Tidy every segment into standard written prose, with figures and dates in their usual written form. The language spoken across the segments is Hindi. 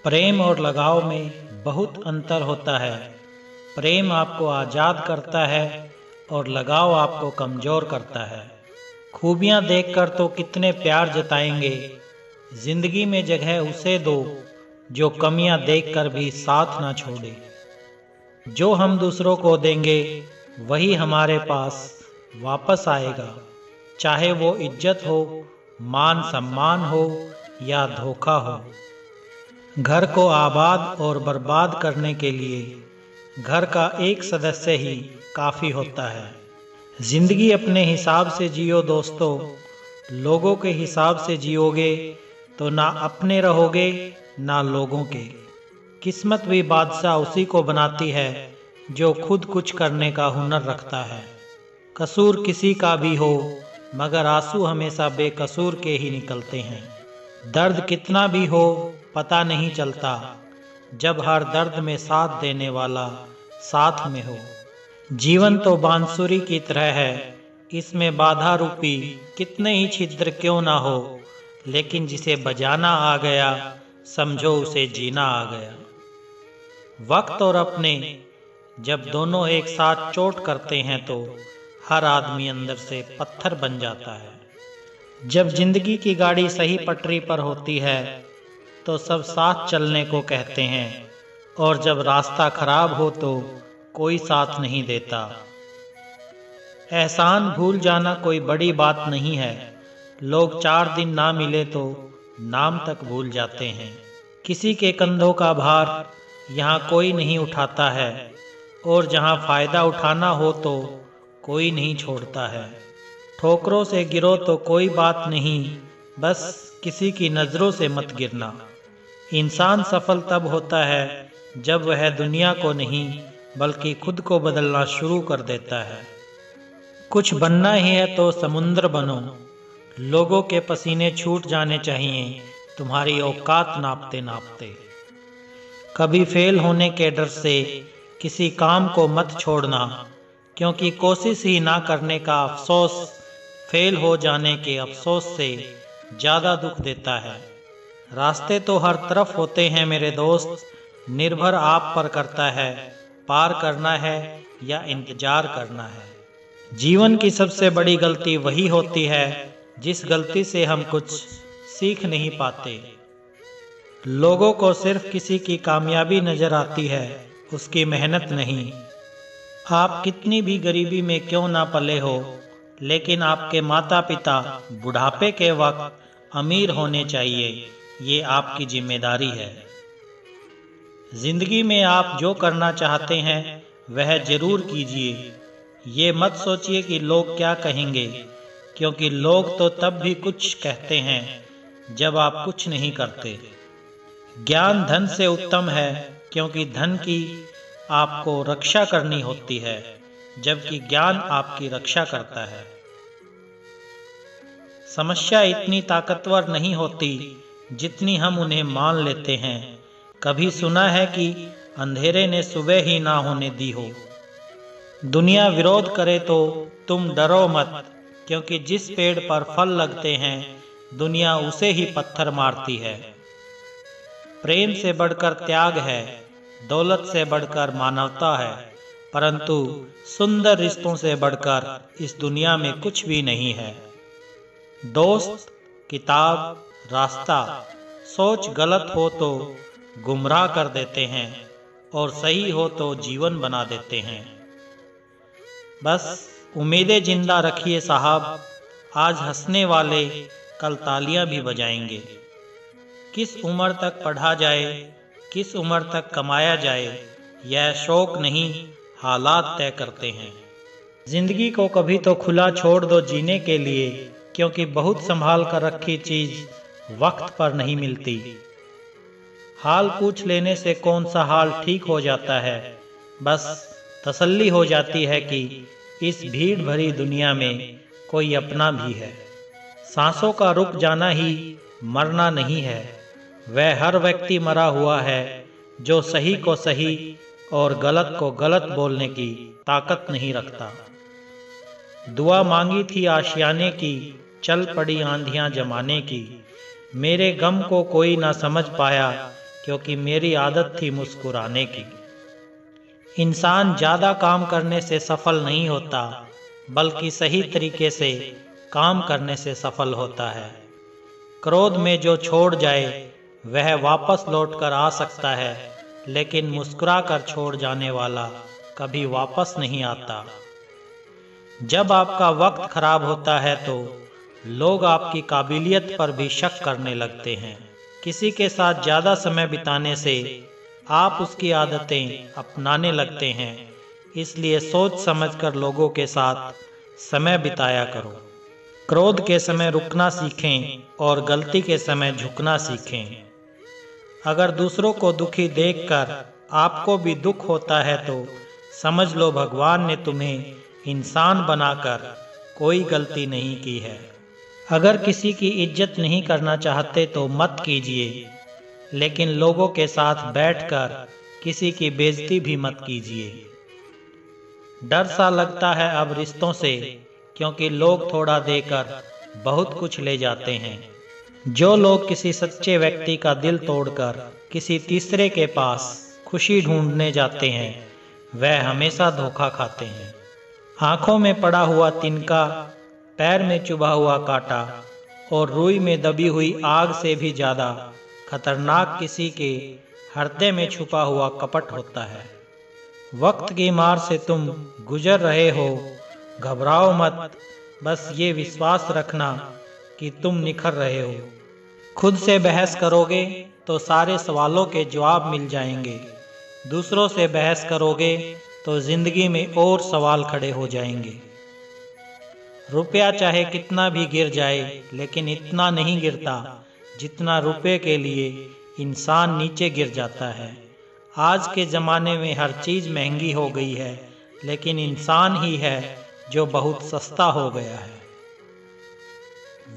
प्रेम और लगाव में बहुत अंतर होता है। प्रेम आपको आज़ाद करता है और लगाव आपको कमज़ोर करता है। खूबियाँ देखकर तो कितने प्यार जताएंगे, जिंदगी में जगह उसे दो जो कमियां देखकर भी साथ ना छोड़े। जो हम दूसरों को देंगे वही हमारे पास वापस आएगा, चाहे वो इज्जत हो, मान सम्मान हो या धोखा हो। घर को आबाद और बर्बाद करने के लिए घर का एक सदस्य ही काफ़ी होता है। जिंदगी अपने हिसाब से जियो दोस्तों, लोगों के हिसाब से जियोगे तो ना अपने रहोगे ना लोगों के। किस्मत भी बादशाह उसी को बनाती है जो खुद कुछ करने का हुनर रखता है। कसूर किसी का भी हो मगर आंसू हमेशा बेकसूर के ही निकलते हैं। दर्द कितना भी हो पता नहीं चलता जब हर दर्द में साथ देने वाला साथ में हो। जीवन तो बांसुरी की तरह है, इसमें बाधा रूपी कितने ही छिद्र क्यों ना हो, लेकिन जिसे बजाना आ गया समझो उसे जीना आ गया। वक्त और अपने जब दोनों एक साथ चोट करते हैं तो हर आदमी अंदर से पत्थर बन जाता है। जब जिंदगी की गाड़ी सही पटरी पर होती है तो सब साथ चलने को कहते हैं, और जब रास्ता खराब हो तो कोई साथ नहीं देता। एहसान भूल जाना कोई बड़ी बात नहीं है, लोग 4 दिन ना मिले तो नाम तक भूल जाते हैं। किसी के कंधों का भार यहाँ कोई नहीं उठाता है, और जहाँ फायदा उठाना हो तो कोई नहीं छोड़ता है। ठोकरों से गिरो तो कोई बात नहीं, बस किसी की नज़रों से मत गिरना। इंसान सफल तब होता है जब वह दुनिया को नहीं बल्कि खुद को बदलना शुरू कर देता है। कुछ बनना ही है तो समुद्र बनो, लोगों के पसीने छूट जाने चाहिए तुम्हारी औकात नापते नापते। कभी फेल होने के डर से किसी काम को मत छोड़ना, क्योंकि कोशिश ही ना करने का अफसोस फेल हो जाने के अफसोस से ज़्यादा दुख देता है। रास्ते तो हर तरफ होते हैं मेरे दोस्त, निर्भर आप पर करता है पार करना है या इंतजार करना है। जीवन की सबसे बड़ी गलती वही होती है जिस गलती से हम कुछ सीख नहीं पाते। लोगों को सिर्फ किसी की कामयाबी नजर आती है, उसकी मेहनत नहीं। आप कितनी भी गरीबी में क्यों ना पले हो, लेकिन आपके माता पिता बुढ़ापे के वक्त अमीर होने चाहिए, ये आपकी जिम्मेदारी है। जिंदगी में आप जो करना चाहते हैं वह जरूर कीजिए। ये मत सोचिए कि लोग क्या कहेंगे, क्योंकि लोग तो तब भी कुछ कहते हैं जब आप कुछ नहीं करते। ज्ञान धन से उत्तम है, क्योंकि धन की आपको रक्षा करनी होती है, जबकि ज्ञान आपकी रक्षा करता है। समस्या इतनी ताकतवर नहीं होती जितनी हम उन्हें मान लेते हैं। कभी सुना है कि अंधेरे ने सुबह ही ना होने दी हो। दुनिया विरोध करे तो तुम डरो मत, क्योंकि जिस पेड़ पर फल लगते हैं दुनिया उसे ही पत्थर मारती है। प्रेम से बढ़कर त्याग है, दौलत से बढ़कर मानवता है, परंतु सुंदर रिश्तों से बढ़कर इस दुनिया में कुछ भी नहीं है। दोस्त, किताब, रास्ता, सोच गलत हो तो गुमराह कर देते हैं और सही हो तो जीवन बना देते हैं। बस उम्मीदें जिंदा रखिए साहब, आज हंसने वाले कल तालियां भी बजाएंगे। किस उम्र तक पढ़ा जाए, किस उम्र तक कमाया जाए, यह शौक नहीं हालात तय करते हैं। जिंदगी को कभी तो खुला छोड़ दो जीने के लिए, क्योंकि बहुत संभाल कर रखी चीज वक्त पर नहीं मिलती। हाल पूछ लेने से कौन सा हाल ठीक हो जाता है, बस तसल्ली हो जाती है कि इस भीड़ भरी दुनिया में कोई अपना भी है। सांसों का रुक जाना ही मरना नहीं है, वह हर व्यक्ति मरा हुआ है जो सही को सही और गलत को गलत बोलने की ताकत नहीं रखता। दुआ मांगी थी आशियाने की, चल पड़ी आंधियां जमाने की। मेरे गम को कोई ना समझ पाया, क्योंकि मेरी आदत थी मुस्कुराने की। इंसान ज़्यादा काम करने से सफल नहीं होता, बल्कि सही तरीके से काम करने से सफल होता है। क्रोध में जो छोड़ जाए वह वापस लौटकर आ सकता है, लेकिन मुस्कुराकर छोड़ जाने वाला कभी वापस नहीं आता। जब आपका वक्त खराब होता है तो लोग आपकी काबिलियत पर भी शक करने लगते हैं। किसी के साथ ज़्यादा समय बिताने से आप उसकी आदतें अपनाने लगते हैं, इसलिए सोच समझकर लोगों के साथ समय बिताया करो। क्रोध के समय रुकना सीखें और गलती के समय झुकना सीखें। अगर दूसरों को दुखी देखकर आपको भी दुख होता है तो समझ लो भगवान ने तुम्हें इंसान बनाकर कोई गलती नहीं की है। अगर किसी की इज्जत नहीं करना चाहते तो मत कीजिए, लेकिन लोगों के साथ बैठकर किसी की बेइज्जती भी मत कीजिए। डर सा लगता है अब रिश्तों से, क्योंकि लोग थोड़ा देकर बहुत कुछ ले जाते हैं। जो लोग किसी सच्चे व्यक्ति का दिल तोड़कर किसी तीसरे के पास खुशी ढूंढने जाते हैं, वह हमेशा धोखा खाते हैं। आंखों में पड़ा हुआ तिनका, पैर में चुभा हुआ कांटा और रुई में दबी हुई आग से भी ज्यादा खतरनाक किसी के हृदय में छुपा हुआ कपट होता है। वक्त की मार से तुम गुजर रहे हो, घबराओ मत, बस ये विश्वास रखना कि तुम निखर रहे हो। खुद से बहस करोगे तो सारे सवालों के जवाब मिल जाएंगे। दूसरों से बहस करोगे तो जिंदगी में और सवाल खड़े हो जाएंगे। रुपया चाहे कितना भी गिर जाए, लेकिन इतना नहीं गिरता जितना रुपये के लिए इंसान नीचे गिर जाता है। आज के ज़माने में हर चीज़ महंगी हो गई है, लेकिन इंसान ही है जो बहुत सस्ता हो गया है।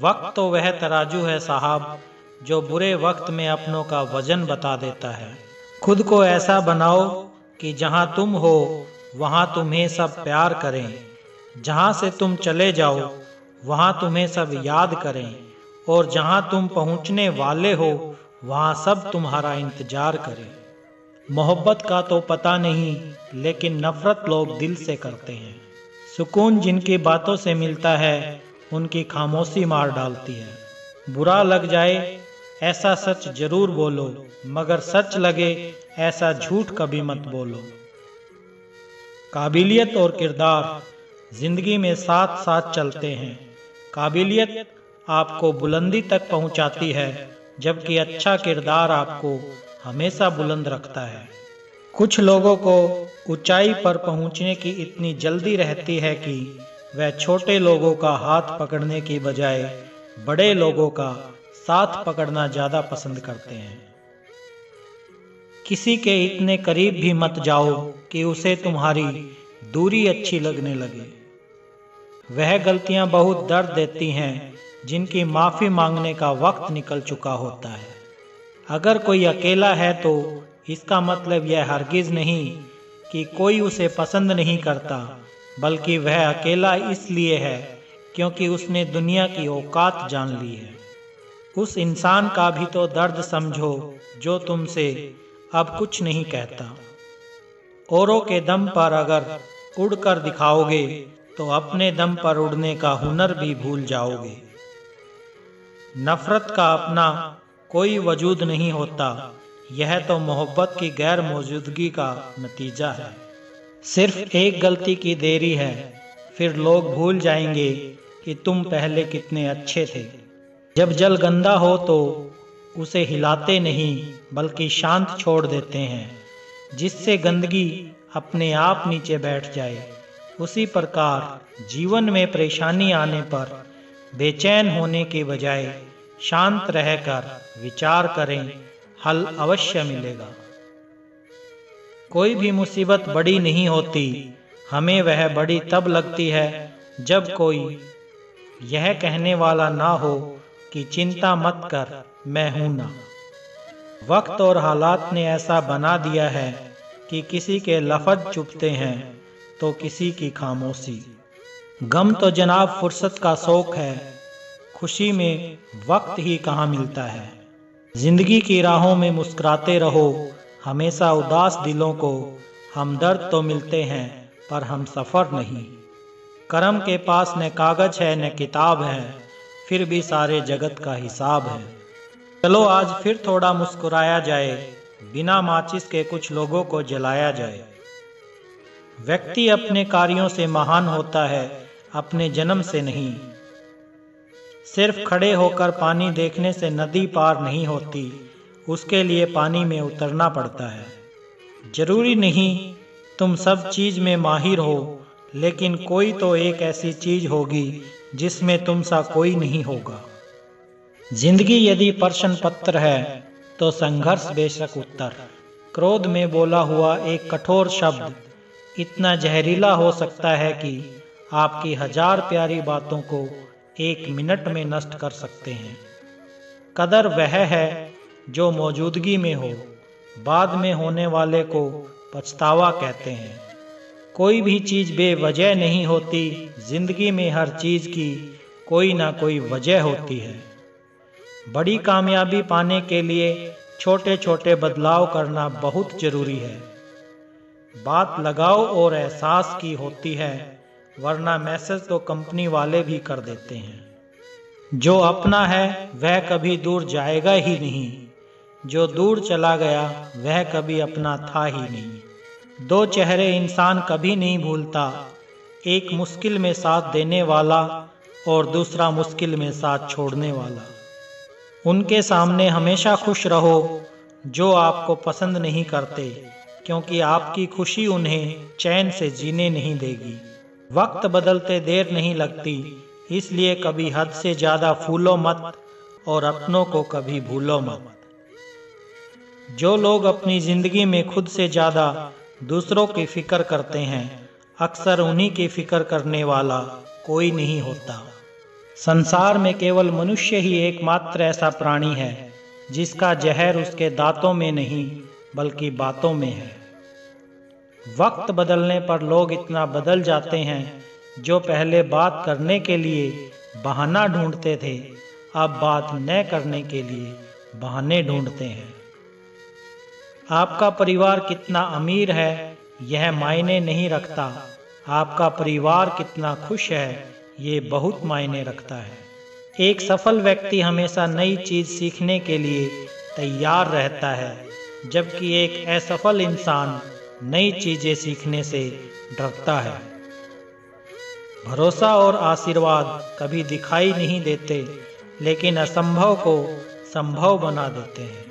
वक्त तो वह तराजू है साहब, जो बुरे वक्त में अपनों का वजन बता देता है। खुद को ऐसा बनाओ कि जहां तुम हो वहां तुम्हें सब प्यार करें, जहां से तुम चले जाओ वहां तुम्हें सब याद करें, और जहां तुम पहुंचने वाले हो वहां सब तुम्हारा इंतजार करें। मोहब्बत का तो पता नहीं, लेकिन नफरत लोग दिल से करते हैं। सुकून जिनकी बातों से मिलता है उनकी खामोशी मार डालती है। बुरा लग जाए ऐसा सच जरूर बोलो, मगर सच लगे ऐसा झूठ कभी मत बोलो। काबिलियत और किरदार जिंदगी में साथ साथ चलते हैं। काबिलियत आपको बुलंदी तक पहुंचाती है, जबकि अच्छा किरदार आपको हमेशा बुलंद रखता है। कुछ लोगों को ऊंचाई पर पहुंचने की इतनी जल्दी रहती है कि वह छोटे लोगों का हाथ पकड़ने की बजाय बड़े लोगों का साथ पकड़ना ज्यादा पसंद करते हैं। किसी के इतने करीब भी मत जाओ कि उसे तुम्हारी दूरी अच्छी लगने लगे। वह गलतियां बहुत दर्द देती हैं जिनकी माफी मांगने का वक्त निकल चुका होता है। अगर कोई अकेला है तो इसका मतलब यह हरगिज नहीं कि कोई उसे पसंद नहीं करता, बल्कि वह अकेला इसलिए है क्योंकि उसने दुनिया की औकात जान ली है। उस इंसान का भी तो दर्द समझो जो तुमसे अब कुछ नहीं कहता। औरों के दम पर अगर उड़कर दिखाओगे तो अपने दम पर उड़ने का हुनर भी भूल जाओगे। नफरत का अपना कोई वजूद नहीं होता, यह तो मोहब्बत की गैर मौजूदगी का नतीजा है। सिर्फ एक गलती की देरी है, फिर लोग भूल जाएंगे कि तुम पहले कितने अच्छे थे। जब जल गंदा हो तो उसे हिलाते नहीं बल्कि शांत छोड़ देते हैं, जिससे गंदगी अपने आप नीचे बैठ जाए। उसी प्रकार जीवन में परेशानी आने पर बेचैन होने के बजाय शांत रहकर विचार करें, हल अवश्य मिलेगा। कोई भी मुसीबत बड़ी नहीं होती, हमें वह बड़ी तब लगती है जब कोई यह कहने वाला ना हो कि चिंता मत कर, मैं हूं ना। वक्त और हालात ने ऐसा बना दिया है कि किसी के लफ्ज चुभते हैं तो किसी की खामोशी। गम तो जनाब फुर्सत का शौक है, खुशी में वक्त ही कहाँ मिलता है। जिंदगी की राहों में मुस्कुराते रहो, हमेशा उदास दिलों को हमदर्द तो मिलते हैं पर हम सफ़र नहीं। करम के पास न कागज है न किताब है, फिर भी सारे जगत का हिसाब है। चलो आज फिर थोड़ा मुस्कुराया जाए, बिना माचिस के कुछ लोगों को जलाया जाए। व्यक्ति अपने कार्यों से महान होता है, अपने जन्म से नहीं। सिर्फ खड़े होकर पानी देखने से नदी पार नहीं होती, उसके लिए पानी में उतरना पड़ता है। जरूरी नहीं तुम सब चीज में माहिर हो, लेकिन कोई तो एक ऐसी चीज होगी जिसमें तुम सा कोई नहीं होगा। जिंदगी यदि प्रश्न पत्र है तो संघर्ष बेशक उत्तर। क्रोध में बोला हुआ एक कठोर शब्द इतना जहरीला हो सकता है कि आपकी 1000 प्यारी बातों को 1 मिनट में नष्ट कर सकते हैं। कदर वह है जो मौजूदगी में हो, बाद में होने वाले को पछतावा कहते हैं। कोई भी चीज़ बेवजह नहीं होती, जिंदगी में हर चीज़ की कोई ना कोई वजह होती है। बड़ी कामयाबी पाने के लिए छोटे छोटे बदलाव करना बहुत जरूरी है। बात लगाओ और एहसास की होती है, वरना मैसेज तो कंपनी वाले भी कर देते हैं। जो अपना है वह कभी दूर जाएगा ही नहीं, जो दूर चला गया वह कभी अपना था ही नहीं। 2 चेहरे इंसान कभी नहीं भूलता, एक मुश्किल में साथ देने वाला और दूसरा मुश्किल में साथ छोड़ने वाला। उनके सामने हमेशा खुश रहो जो आपको पसंद नहीं करते, क्योंकि आपकी खुशी उन्हें चैन से जीने नहीं देगी। वक्त बदलते देर नहीं लगती, इसलिए कभी हद से ज़्यादा फूलो मत और अपनों को कभी भूलो मत। जो लोग अपनी ज़िंदगी में खुद से ज़्यादा दूसरों की फिक्र करते हैं, अक्सर उन्हीं की फिक्र करने वाला कोई नहीं होता। संसार में केवल मनुष्य ही एकमात्र ऐसा प्राणी है जिसका जहर उसके दांतों में नहीं बल्कि बातों में है। वक्त बदलने पर लोग इतना बदल जाते हैं, जो पहले बात करने के लिए बहाना ढूंढते थे, अब बात न करने के लिए बहाने ढूंढते हैं। आपका परिवार कितना अमीर है यह मायने नहीं रखता, आपका परिवार कितना खुश है ये बहुत मायने रखता है। एक सफल व्यक्ति हमेशा नई चीज़ सीखने के लिए तैयार रहता है, जबकि एक असफल इंसान नई चीज़ें सीखने से डरता है। भरोसा और आशीर्वाद कभी दिखाई नहीं देते, लेकिन असंभव को संभव बना देते हैं।